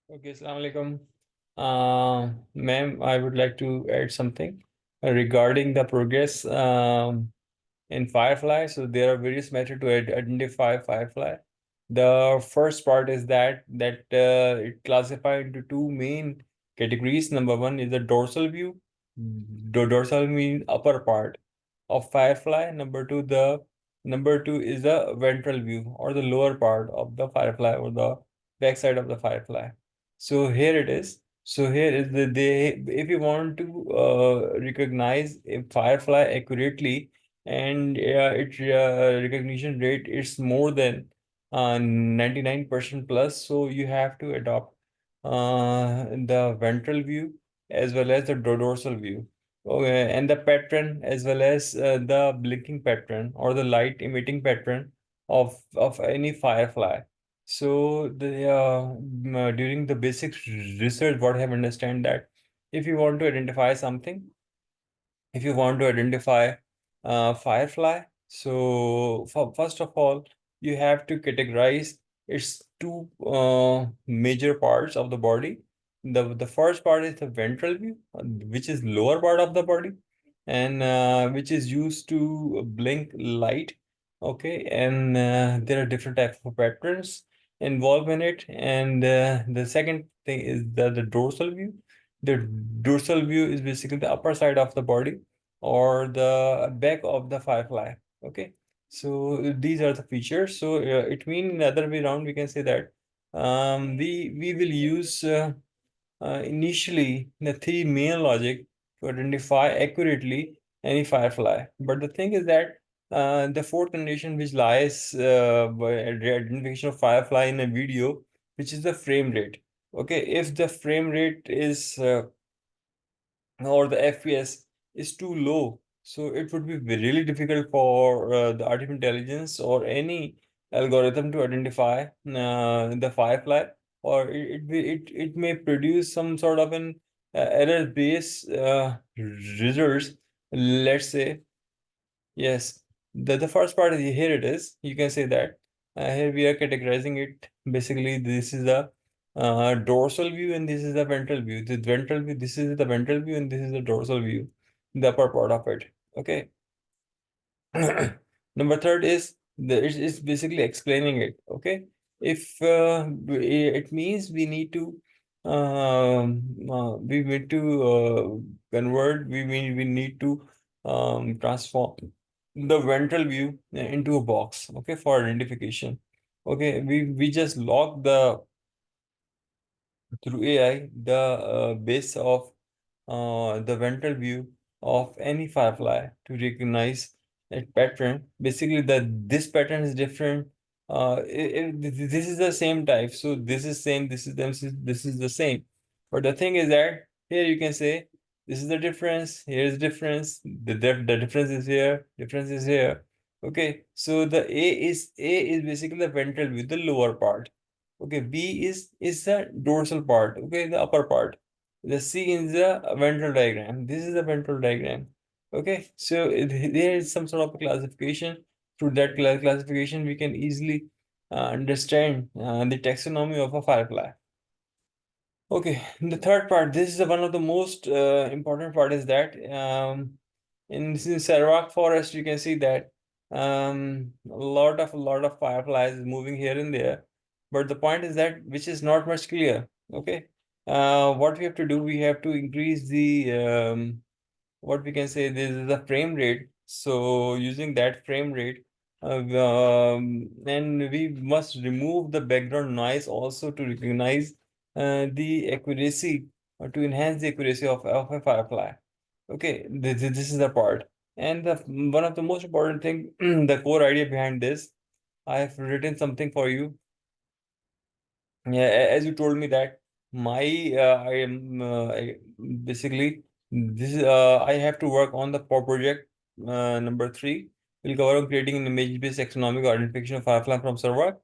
Okay, Assalamu alaikum. Ma'am, I would like to add something regarding the progress in Firefly. So there are various methods to identify Firefly. The first part is that it classified into two main categories. Number one is the dorsal view. Dorsal means upper part of Firefly. Number two is the ventral view or the lower part of the Firefly or the backside of the Firefly. So here it is. So here is if you want to recognize a Firefly accurately, and its recognition rate is more than 99% plus, so you have to adopt the ventral view as well as the dorsal view. Okay, and the pattern as well as the blinking pattern or the light emitting pattern of any Firefly. So during the basic research, what I have understand that if you want to identify something, if you want to identify Firefly, so first of all, you have to categorize its two major parts of the body. The first part is the ventral view, which is lower part of the body, and which is used to blink light. Okay, and there are different types of patterns involved in it. And the second thing is the dorsal view. The dorsal view is basically the upper side of the body or the back of the Firefly. Okay, so these are the features. So it means in the other way around, we can say that we will use initially the three main logic to identify accurately any Firefly. But the thing is that the fourth condition which lies by identification of Firefly in a video, which is the frame rate. Okay, if the frame rate is or the FPS is too low, so it would be really difficult for the artificial intelligence or any algorithm to identify the Firefly, or it may produce some sort of an error-based results. Let's say, yes, the first part is here it is. You can say that here we are categorizing it. Basically, this is the dorsal view and this is the ventral view. The ventral view, this is the ventral view and this is the dorsal view, the upper part of it. Okay. Number third is it's basically explaining it. Okay. If it means we need to convert, we need to transform the ventral view into a box, okay, for identification. Okay, we just log the through AI the base of the ventral view of any Firefly to recognize a pattern. Basically, this pattern is different. This is the same type, so this is same. This is the same. But the thing is that here you can say this is the difference. Here is difference. The difference is here. Difference is here. Okay, so the A is basically the ventral view, the lower part. Okay, B is the dorsal part. Okay, the upper part. The C is the ventral diagram. This is the ventral diagram. Okay, so there is some sort of a classification. Through that classification, we can easily understand the taxonomy of a Firefly. Okay, the third part, this is one of the most important part is that in Sarawak forest, you can see that a lot of fireflies moving here and there. But the point is that which is not much clear. Okay, what we have to do, we have to increase the what we can say, this is the frame rate. So using that frame rate, and we must remove the background noise also to recognize the accuracy or to enhance the accuracy of a Firefly. Okay, this is the part. And one of the most important thing, the core idea behind this, I have written something for you. Yeah, as you told me that my I am basically this is I have to work on the project number 3. Will cover on creating an image-based economic identification of Firefly from server.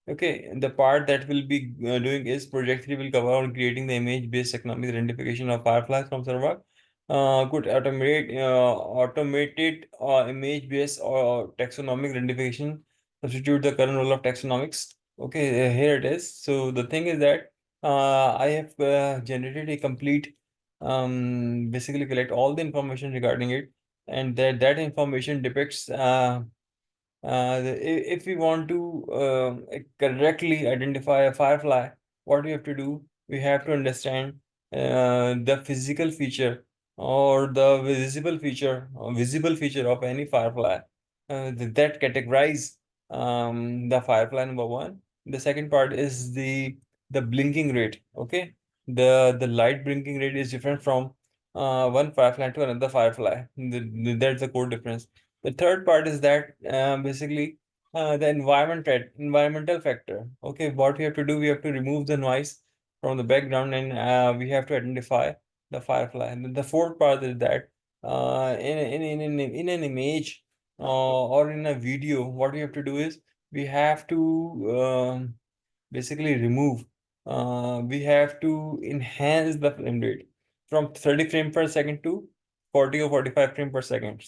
Okay, and the part that will be doing is project 3 will cover on creating the image-based economic identification of Firefly from server. Could automated image-based or taxonomic identification substitute the current role of taxonomics. Okay, here it is. So the thing is that I have generated a complete, basically collect all the information regarding it, and that information depicts if we want to correctly identify a firefly, what we have to do, we have to understand the physical feature or the visible feature of any firefly that categorize the firefly, number one. The second part is the blinking rate. Okay, the light blinking rate is different from one firefly to another firefly. That's the core difference. The third part is that basically the environmental factor. Okay, what we have to do, we have to remove the noise from the background, and we have to identify the firefly. And then the fourth part is that in an image or in a video, what we have to do is we have to basically remove. We have to enhance the frame rate from 30 frame per second to 40 or 45 frame per second.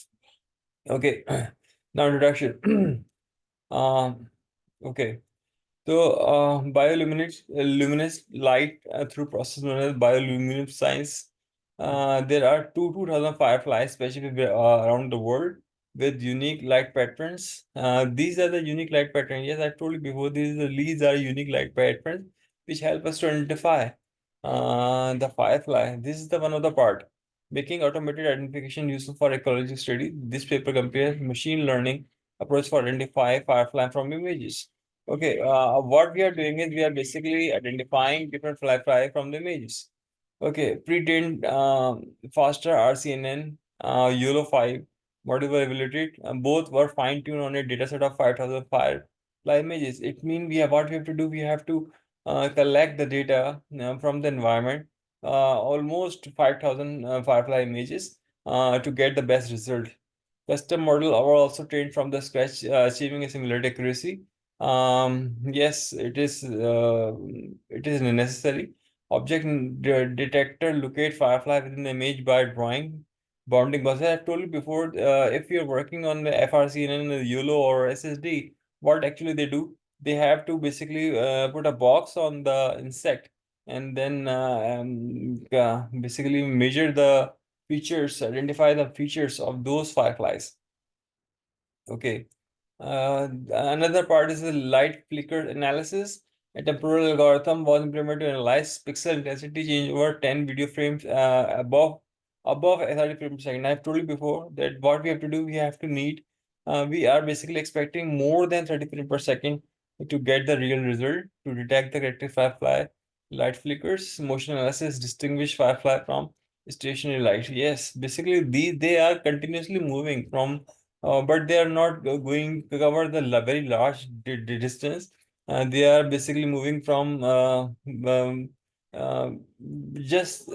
Okay, now introduction. Okay. So, luminous light through process known as bioluminescence. There are 2,000 fireflies, especially around the world, with unique light patterns. These are the unique light patterns. Yes, I told you before, these are unique light patterns which help us to identify the firefly. This is the one of the part. Making automated identification useful for ecological study. This paper compares machine learning approach for identify firefly from images. Okay, what we are doing is we are basically identifying different fly from the images. Okay, pre-trained faster RCNN, YOLO 5, model availability, both were fine-tuned on a dataset of 5,000 firefly images. It means what we have to do, we have to collect the data from the environment, almost 5,000 firefly images to get the best result. Custom model are also trained from the scratch, achieving a similar accuracy. Yes, it is necessary. Object detector locate firefly within the image by drawing bounding boxes. I told you before, if you're working on the FRCNN, YOLO or SSD, what actually they do, they have to basically put a box on the insect and then basically measure the features, identify the features of those fireflies. Okay. Another part is the light flicker analysis. A temporal algorithm was implemented to analyze pixel intensity change over 10 video frames above a 30 frames per second. I've told you before that what we have to do, we are basically expecting more than 30 frames per second to get the real result, to detect the corrective firefly light flickers. Motion analysis distinguish firefly from stationary light. Yes, basically they are continuously moving from but they are not going to cover the very large distance. They are basically moving uh, just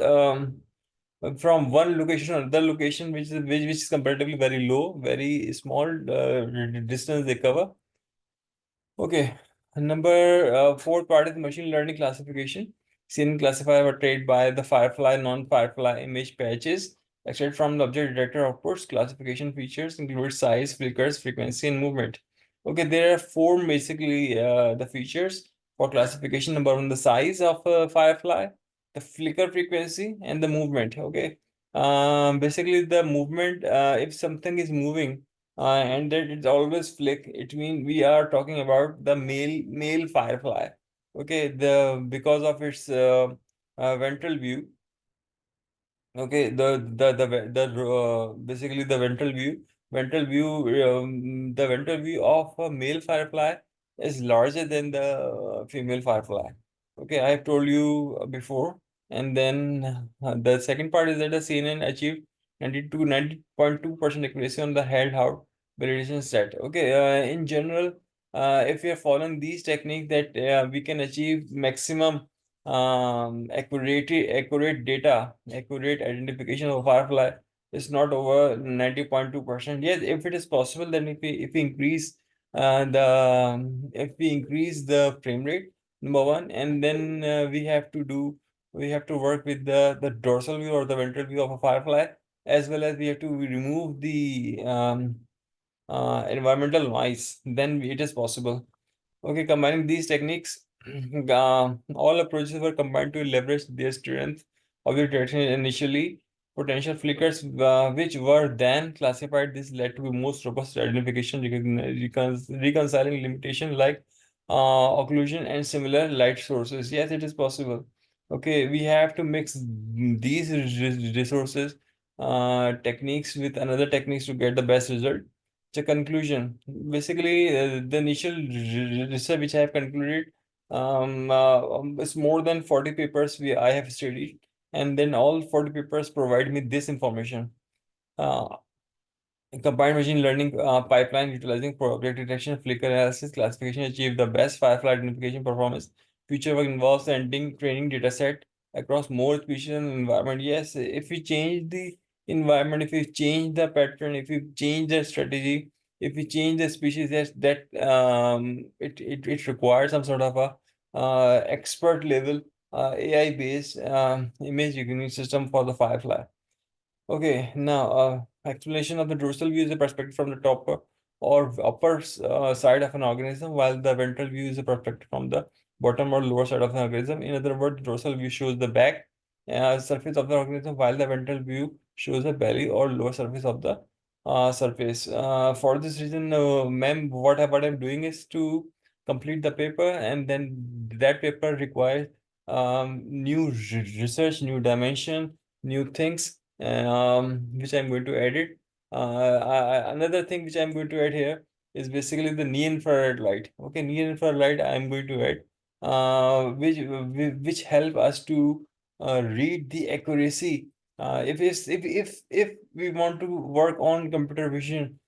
from one location to another location, which is comparatively very low, very small distance they cover. Okay, number fourth part is machine learning classification. CNN classifier were trained by the Firefly, non-Firefly image patches. Extract from the object detector outputs, classification features include size, flickers, frequency, and movement. Okay, there are four basically the features for classification. Number one, the size of a Firefly, the flicker frequency, and the movement. Okay, basically the movement. If something is moving and that it's always flick, it means we are talking about the male firefly. Okay, the because of its ventral view. Okay, basically the the ventral view of a male firefly is larger than the female firefly. Okay, I have told you before. And then the second part is that the CNN achieved 90.2% accuracy on the held out validation set. Okay, in general, if we are following these techniques, that we can achieve maximum accurate data, accurate identification of firefly is not over 90.2%. Yes, if it is possible, then if we increase if we increase the frame rate, number one, and then we have to work with the dorsal view or the ventral view of a firefly, as well as we have to remove the environmental noise, then it is possible. Okay, combining these techniques, All approaches were combined to leverage their strength of the detection initially. Potential flickers, which were then classified, this led to a most robust identification, reconciling limitation like occlusion and similar light sources. Yes, it is possible. Okay, we have to mix these resources, techniques with another techniques to get the best result. The conclusion, basically, the initial research which I have concluded, it's more than 40 papers I have studied, and then all 40 papers provide me this information. Uh, Combined machine learning pipeline utilizing object detection, flicker analysis, classification achieve the best FireFly identification performance. Future work involves sending training data set across more species and environment. Yes, if we change the environment, if we change the pattern, if we change the strategy, if we change the species, it requires some sort of a expert level AI based image recognition system for the FireFly. Okay, now explanation of the dorsal view is a perspective from the top or upper side of an organism, while the ventral view is a perspective from the bottom or lower side of an organism. In other words, the dorsal view shows the back surface of the organism, while the ventral view shows the belly or lower surface of the surface. For this reason, ma'am, what I'm doing is to complete the paper, and then that paper requires new research, new dimension, new things which I'm going to edit. Another thing which I'm going to add here is basically the near infrared light. Okay, near infrared light I'm going to add, which help us to read the accuracy. If we want to work on computer vision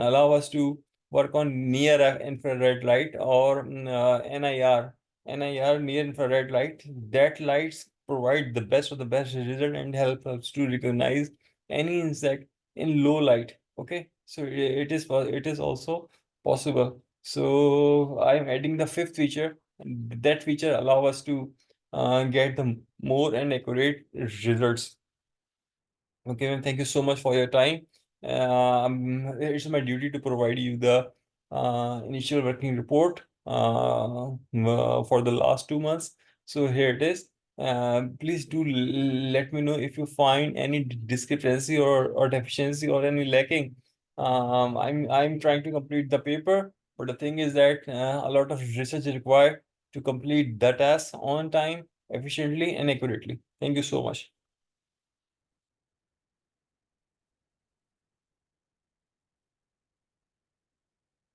allow us to work on near infrared light or NIR. NIR, near infrared light. That lights provide the best of the best result and help us to recognize any insect in low light. Okay, so it is also possible. So I'm adding the fifth feature. That feature allow us to get the more and accurate results. Okay, ma'am, thank you so much for your time. It's my duty to provide you the initial working report for the last 2 months. So here it is. Please do let me know if you find any discrepancy or deficiency or any lacking. I'm trying to complete the paper, but the thing is that a lot of research is required to complete the task on time, efficiently, and accurately. Thank you so much.